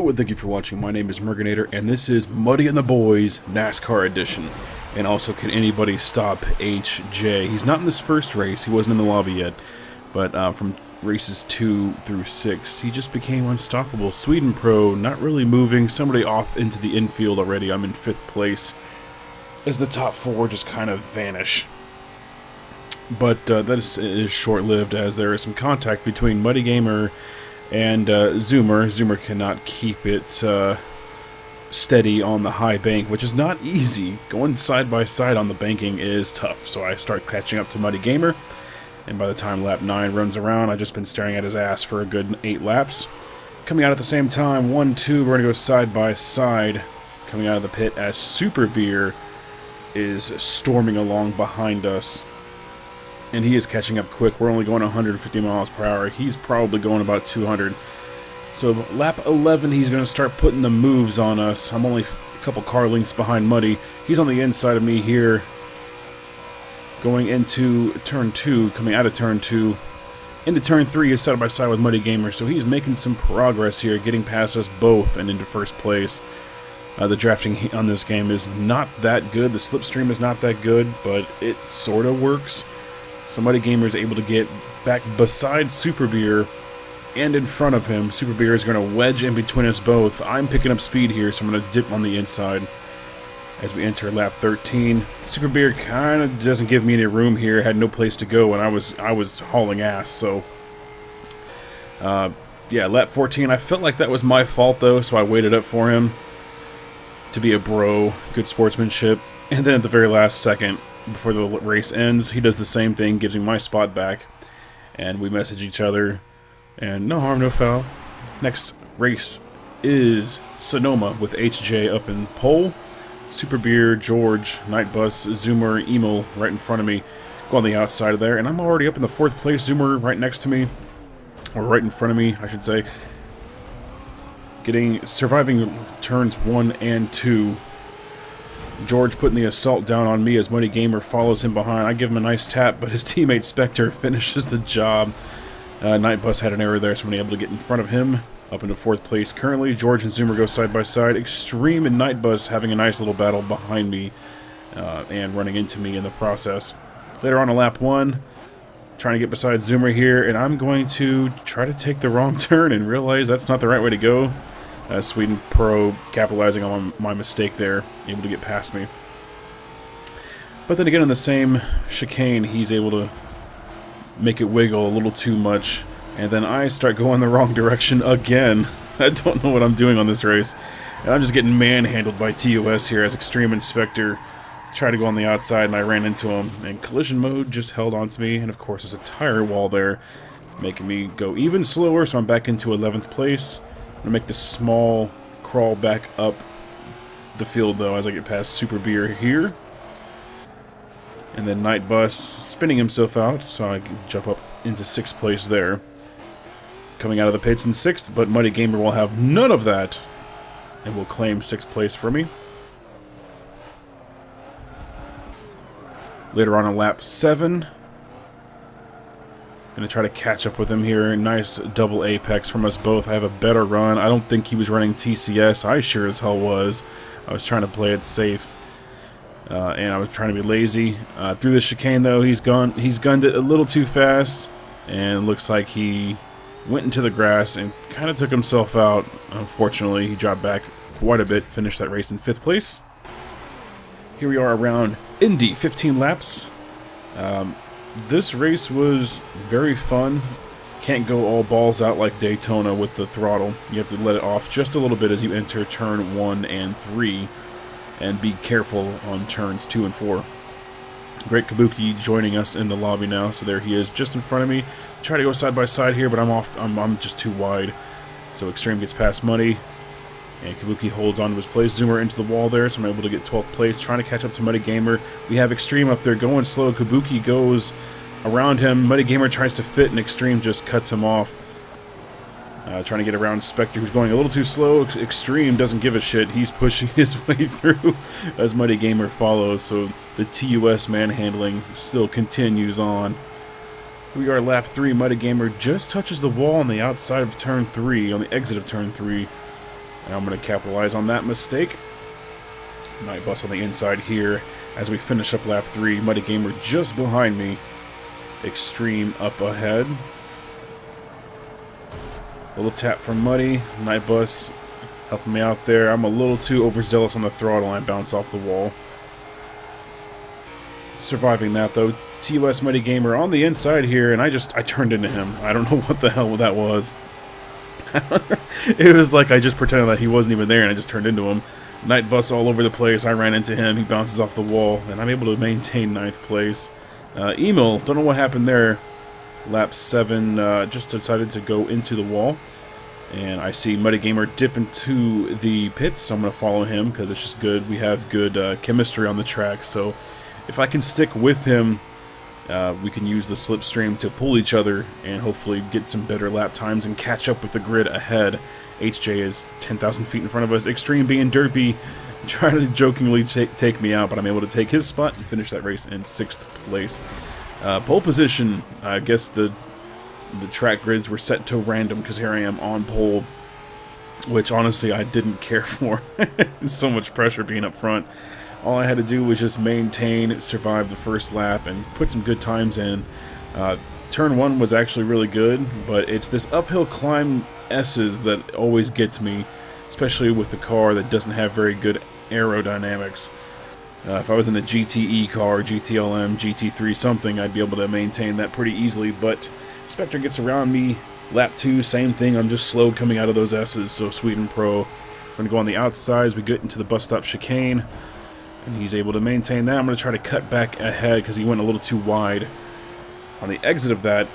and thank you for watching. My name is Merginator, and this is Muddy and the Boyz NASCAR Edition. And also, can anybody stop HJ? He's not in this first race, he wasn't in the lobby yet, but from races 2 through 6, he just became unstoppable. Sweden Pro, not really moving, somebody off into the infield already. I'm in 5th place, as the top 4 just kind of vanish. But that is short-lived, as there is some contact between Muddy Gamer and Zoomer. Zoomer cannot keep it steady on the high bank, which is not easy. Going side by side on the banking is tough, so I start catching up to Muddy Gamer, and by the time lap 9 runs around, I've just been staring at his ass for a good 8 laps. Coming out at the same time, 1-2, we're going to go side by side, coming out of the pit as Super Beer is storming along behind us. And he is catching up quick. We're only going 150 miles per hour. He's probably going about 200. So lap 11, he's going to start putting the moves on us. I'm only a couple car lengths behind Muddy. He's on the inside of me here. Going into turn 2, coming out of turn 2. Into turn 3 is side by side with Muddy Gamer. So he's making some progress here, getting past us both and into first place. The drafting on this game is not that good. The slipstream is not that good, but it sort of works. So Muddy Gamer is able to get back beside Super Beer and in front of him. Super Beer is going to wedge in between us both. I'm picking up speed here, so I'm going to dip on the inside as we enter lap 13. Super Beer kind of doesn't give me any room here. Had no place to go, and I was hauling ass. So yeah, lap 14. I felt like that was my fault though, so I waited up for him to be a bro, good sportsmanship, and then at the very last second, before the race ends, he does the same thing, gives me my spot back, and we message each other, and no harm, no foul. Next race is Sonoma with HJ up in pole. Super Beer, George, Night Bus, Zoomer, Emo right in front of me. Go on the outside of there, and I'm already up in the 4th place. Zoomer right next to me, or right in front of me, I should say. Surviving turns 1 and 2. George putting the assault down on me as Muddy Gamer follows him behind. I give him a nice tap, but his teammate Spectre finishes the job. Night Bus had an error there, so I'm able to get in front of him, up into 4th place. Currently, George and Zoomer go side by side. Extreme and Night Bus having a nice little battle behind me and running into me in the process. Later on in lap 1, trying to get beside Zoomer here, and I'm going to try to take the wrong turn and realize that's not the right way to go. Sweden Pro capitalizing on my mistake there, able to get past me. But then again, in the same chicane, he's able to make it wiggle a little too much, and then I start going the wrong direction again. I don't know what I'm doing on this race, and I'm just getting manhandled by TOS here as Extreme Inspector tried to go on the outside, and I ran into him, and collision mode just held on to me, and of course there's a tire wall there, making me go even slower, so I'm back into 11th place. I'm going to make this small crawl back up the field, though, as I get past Super Beer here. And then Night Bus spinning himself out, so I can jump up into 6th place there. Coming out of the pits in 6th, but Muddy Gamer will have none of that, and will claim 6th place for me. Later on in lap 7, going to try to catch up with him here. Nice double apex from us both. I have a better run. I don't think he was running TCS. I sure as hell was. I was trying to play it safe, and I was trying to be lazy. Through the chicane, though, he's gunned it a little too fast, and looks like he went into the grass and kind of took himself out. Unfortunately, he dropped back quite a bit. Finished that race in 5th place. Here we are around Indy, 15 laps. This race was very fun. Can't go all balls out like Daytona with the throttle. You have to let it off just a little bit as you enter turn 1 and 3, and be careful on turns 2 and 4. Great Kabuki joining us in the lobby now, so there he is just in front of me. Try to go side by side here, but I'm just too wide. So Extreme gets past Muddy, and Kabuki holds on to his place. Zoomer into the wall there, so I'm able to get 12th place. Trying to catch up to Muddy Gamer. We have Extreme up there going slow. Kabuki goes around him. Muddy Gamer tries to fit, and Extreme just cuts him off. Trying to get around Spectre, who's going a little too slow. Extreme doesn't give a shit. He's pushing his way through as Muddy Gamer follows, so the TUS manhandling still continues on. We are lap 3. Muddy Gamer just touches the wall on the outside of turn 3, on the exit of turn 3. And I'm going to capitalize on that mistake. Night Bus on the inside here as we finish up lap 3. Muddy Gamer just behind me. Extreme up ahead. Little tap from Muddy. Night Bus helping me out there. I'm a little too overzealous on the throttle and I bounce off the wall. Surviving that though. TOS Muddy Gamer on the inside here, and I turned into him. I don't know what the hell that was. It was like I just pretended that he wasn't even there and I just turned into him. Night Bus all over the place. I ran into him. He bounces off the wall, and I'm able to maintain 9th place. Emil, don't know what happened there. Lap 7 just decided to go into the wall. And I see Muddy Gamer dip into the pits, so I'm going to follow him because it's just good. We have good chemistry on the track, so if I can stick with him, we can use the slipstream to pull each other and hopefully get some better lap times and catch up with the grid ahead. HJ is 10,000 feet in front of us. Extreme being derpy, trying to jokingly take me out, but I'm able to take his spot and finish that race in 6th place. Pole position, I guess the track grids were set to random because here I am on pole, which honestly I didn't care for. So much pressure being up front. All I had to do was just maintain, survive the first lap, and put some good times in. Turn 1 was actually really good, but it's this uphill climb S's that always gets me, especially with the car that doesn't have very good aerodynamics. If I was in a GTE car, GTLM, GT3 something, I'd be able to maintain that pretty easily, but Spectre gets around me. Lap 2, same thing, I'm just slow coming out of those S's, so Sweden Pro. I'm going to go on the outside as we get into the bus stop chicane, and he's able to maintain that. I'm going to try to cut back ahead because he went a little too wide on the exit of that,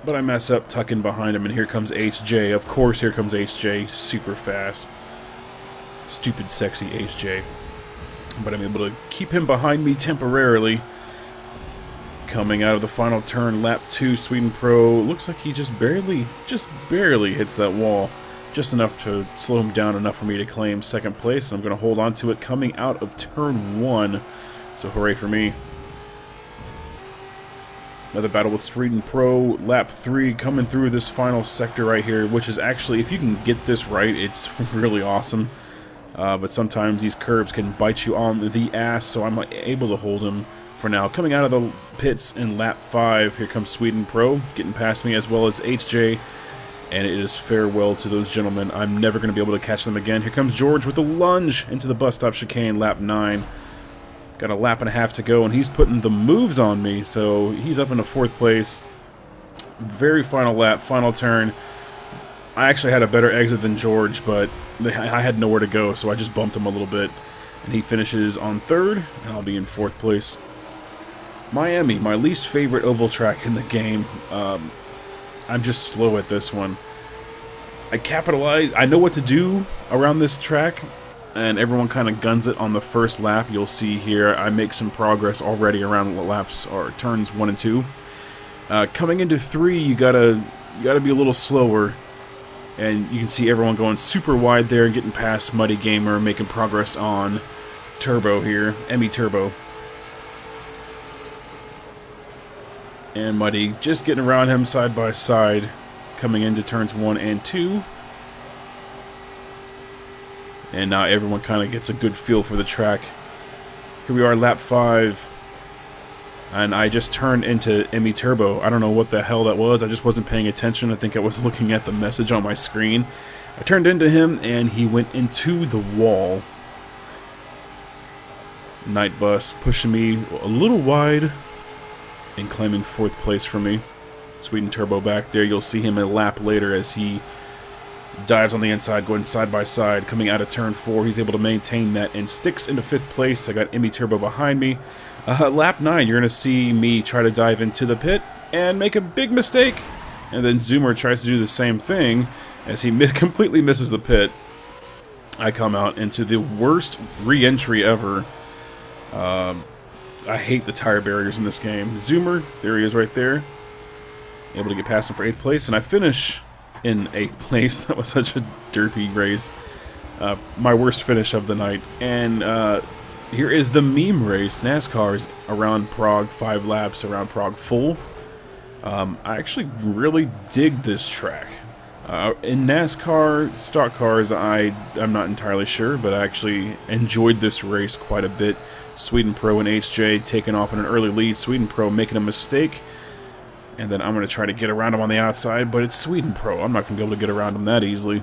but I mess up, tuck in behind him, and here comes HJ. Of course, here comes HJ, super fast. Stupid, sexy HJ. But I'm able to keep him behind me temporarily. Coming out of the final turn, lap 2, Sweden Pro. Looks like he just barely hits that wall. Just enough to slow him down enough for me to claim 2nd place. I'm going to hold on to it coming out of turn 1. So hooray for me. Another battle with Sweden Pro, lap 3, coming through this final sector right here, which is actually, if you can get this right, it's really awesome. But sometimes these curbs can bite you on the ass, so I'm able to hold him for now. Coming out of the pits in lap 5, here comes Sweden Pro, getting past me, as well as HJ, and it is farewell to those gentlemen. I'm never going to be able to catch them again. Here comes George with a lunge into the bus stop chicane, lap 9. Got a lap and a half to go, and he's putting the moves on me, so he's up into 4th place. Very final lap, final turn. I actually had a better exit than George, but I had nowhere to go, so I just bumped him a little bit. And he finishes on 3rd, and I'll be in 4th place. Miami, my least favorite oval track in the game. I'm just slow at this one. I capitalize. I know what to do around this track, and everyone kind of guns it on the first lap. You'll see here I make some progress already around laps or turns 1 and 2. Coming into 3, you gotta be a little slower, and you can see everyone going super wide there, getting past Muddy Gamer, making progress on Turbo here, Emmy Turbo. And Muddy just getting around him side by side, coming into turns 1 and 2. And now everyone kind of gets a good feel for the track. Here we are, lap 5. And I just turned into Emmy Turbo. I don't know what the hell that was. I just wasn't paying attention. I think I was looking at the message on my screen. I turned into him, and he went into the wall. Night Bus pushing me a little wide and claiming 4th place for me. Sweden Turbo back there. You'll see him a lap later as he dives on the inside, going side by side. Coming out of turn 4, he's able to maintain that and sticks into 5th place. I got Emmy Turbo behind me. Lap 9, you're going to see me try to dive into the pit and make a big mistake. And then Zoomer tries to do the same thing as he completely misses the pit. I come out into the worst re-entry ever. I hate the tire barriers in this game. Zoomer, there he is right there. Able to get past him for 8th place, and I finish in 8th place. That was such a derpy race. My worst finish of the night. And here is the meme race. NASCAR's around Prague, 5 laps around Prague full. I actually really dig this track. In NASCAR stock cars, I'm not entirely sure, but I actually enjoyed this race quite a bit. Sweden Pro and HJ taking off in an early lead. Sweden Pro making a mistake, and then I'm going to try to get around him on the outside, but it's Sweden Pro. I'm not going to be able to get around him that easily.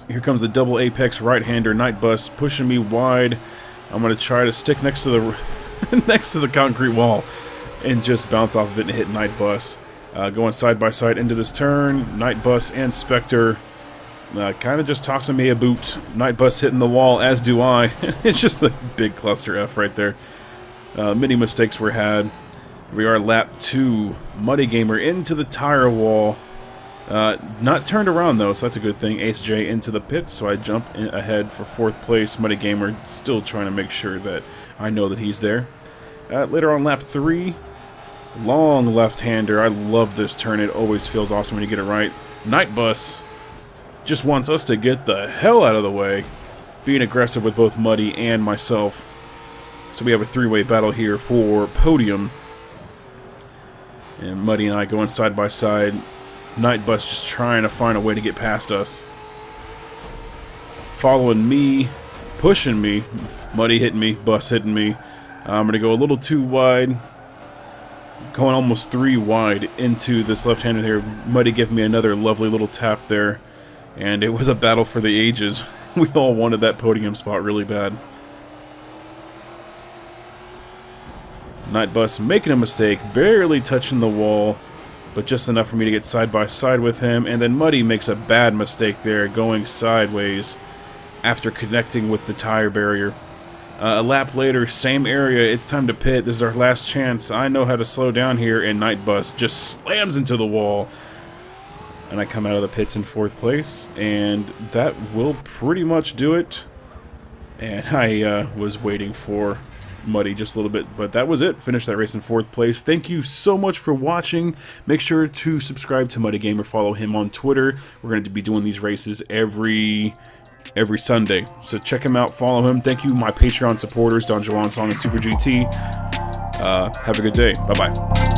Here comes the double apex right-hander Night Bus pushing me wide. I'm going to try to stick next to the next to the concrete wall and just bounce off of it and hit Night Bus. Going side by side into this turn, Night Bus and Spectre kind of just tossing me a boot. Night Bus hitting the wall, as do I. It's just a big cluster F right there. Many mistakes were had. We are lap 2. Muddy Gamer into the tire wall. Not turned around though, so that's a good thing. Ace J into the pits, so I jump in ahead for 4th place. Muddy Gamer still trying to make sure that I know that he's there. Later on lap 3. Long left-hander. I love this turn. It always feels awesome when you get it right. Night Bus just wants us to get the hell out of the way. Being aggressive with both Muddy and myself. So we have a 3-way battle here for podium. And Muddy and I going side by side. Night Bus just trying to find a way to get past us. Following me. Pushing me. Muddy hitting me. Bus hitting me. I'm going to go a little too wide. Going almost 3 wide into this left-hander here. Muddy giving me another lovely little tap there. And it was a battle for the ages. We all wanted that podium spot really bad. Night Bus making a mistake, barely touching the wall, but just enough for me to get side by side with him. And then Muddy makes a bad mistake there, going sideways after connecting with the tire barrier. A lap later, same area, it's time to pit. This is our last chance. I know how to slow down here, and Night Bus just slams into the wall. And I come out of the pits in 4th place, and that will pretty much do it. And I was waiting for Muddy just a little bit, but that was it. Finished that race in 4th place. Thank you so much for watching. Make sure to subscribe to Muddy Gamer, follow him on Twitter. We're going to be doing these races every Sunday. So check him out, follow him. Thank you, my Patreon supporters, Joewon Song and Super GT. Have a good day. Bye-bye.